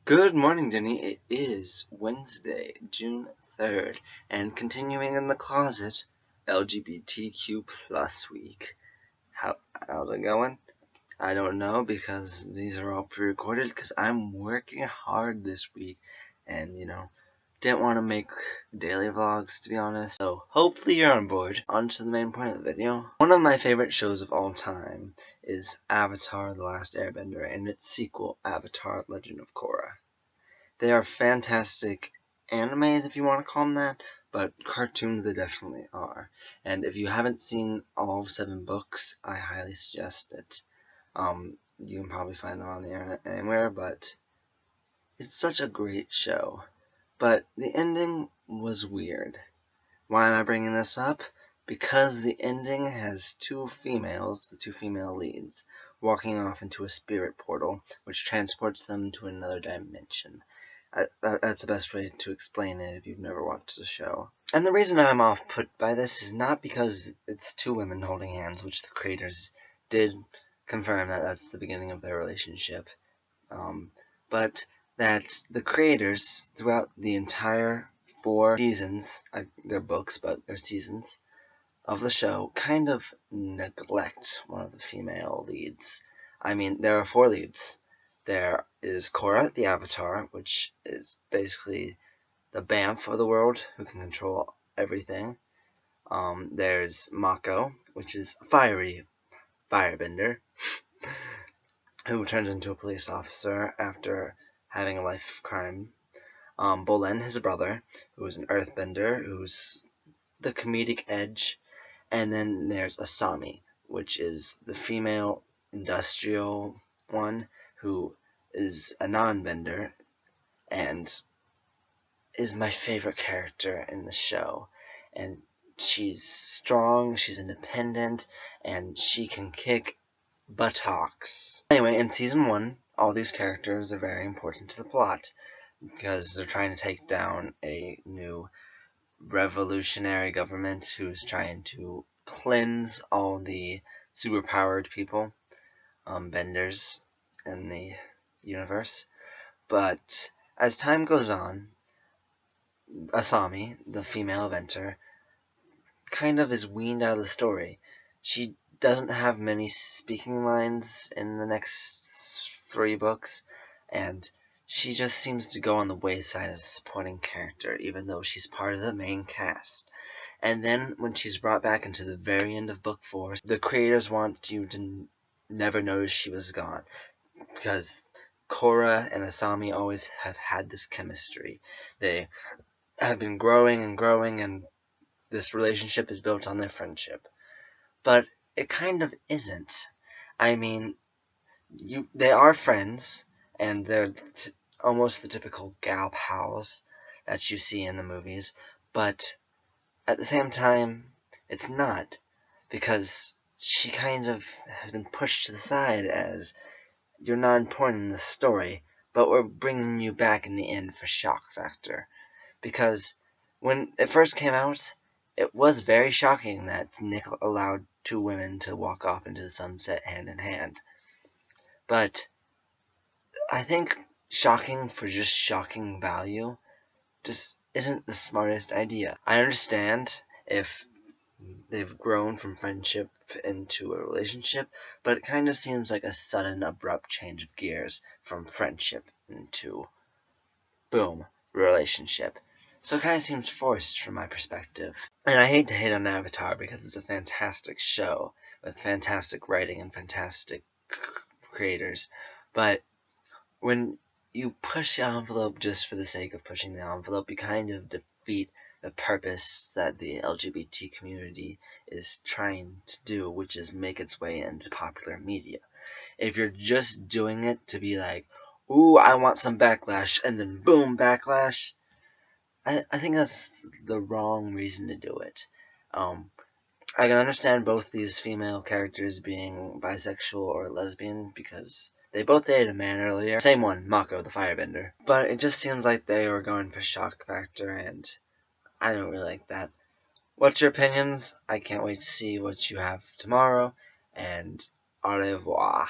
Good morning, Jenny. It is Wednesday, June 3rd, and continuing in the closet, LGBTQ plus week. How's it going? I don't know because these are all pre-recorded because I'm working hard this week and, didn't want to make daily vlogs, to be honest. So hopefully you're on board. On to the main point of the video. One of my favorite shows of all time is Avatar: The Last Airbender and its sequel, Avatar: Legend of Korra. They are fantastic animes, if you want to call them that, but cartoons they definitely are. And if you haven't seen all 7 books, I highly suggest it. You can probably find them on the internet anywhere, but it's such a great show. But the ending was weird. Why am I bringing this up? Because the ending has the two female leads, walking off into a spirit portal, which transports them to another dimension. That's the best way to explain it if you've never watched the show. And the reason I'm off-put by this is not because it's 2 women holding hands, which the creators did confirm that that's the beginning of their relationship, but that the creators, throughout the entire 4 seasons, they're books, but they're seasons, of the show, kind of neglect one of the female leads. I mean, there are 4 leads. There is Korra, the Avatar, which is basically the Banff of the world, who can control everything. There's Mako, which is a fiery firebender, who turns into a police officer after having a life of crime. Bolen, his brother, who is an earthbender, who's the comedic edge. And then there's Asami, which is the female industrial one, who is a non-bender and is my favorite character in the show. And she's strong, she's independent, and she can kick buttocks. Anyway, in season 1, all these characters are very important to the plot because they're trying to take down a new revolutionary government who's trying to cleanse all the superpowered people, benders in the universe. But as time goes on, Asami, the female inventor, kind of is weaned out of the story. She doesn't have many speaking lines in the next 3 books, and she just seems to go on the wayside as a supporting character, even though she's part of the main cast. And then, when she's brought back into the very end of book 4, the creators want you to never notice she was gone. Because Korra and Asami always have had this chemistry. They have been growing and growing, and this relationship is built on their friendship. But it kind of isn't. I mean, they are friends, and they're almost the typical gal pals that you see in the movies, but at the same time, it's not, because she kind of has been pushed to the side as you're not important in the story, but we're bringing you back in the end for shock factor. Because when it first came out, it was very shocking that Nick allowed 2 women to walk off into the sunset hand in hand. But I think shocking for just shocking value just isn't the smartest idea. I understand if they've grown from friendship into a relationship, but it kind of seems like a sudden, abrupt change of gears from friendship into, boom, relationship. So it kind of seems forced from my perspective. And I hate to hate on Avatar because it's a fantastic show with fantastic writing and fantastic creators, but when you push the envelope just for the sake of pushing the envelope, you kind of defeat the purpose that the LGBT community is trying to do, which is make its way into popular media. If you're just doing it to be like, ooh, I want some backlash, and then boom, backlash, I think that's the wrong reason to do it. I can understand both these female characters being bisexual or lesbian because they both dated a man earlier. Same one, Mako, the firebender. But it just seems like they were going for shock factor, and I don't really like that. What's your opinions? I can't wait to see what you have tomorrow, and au revoir.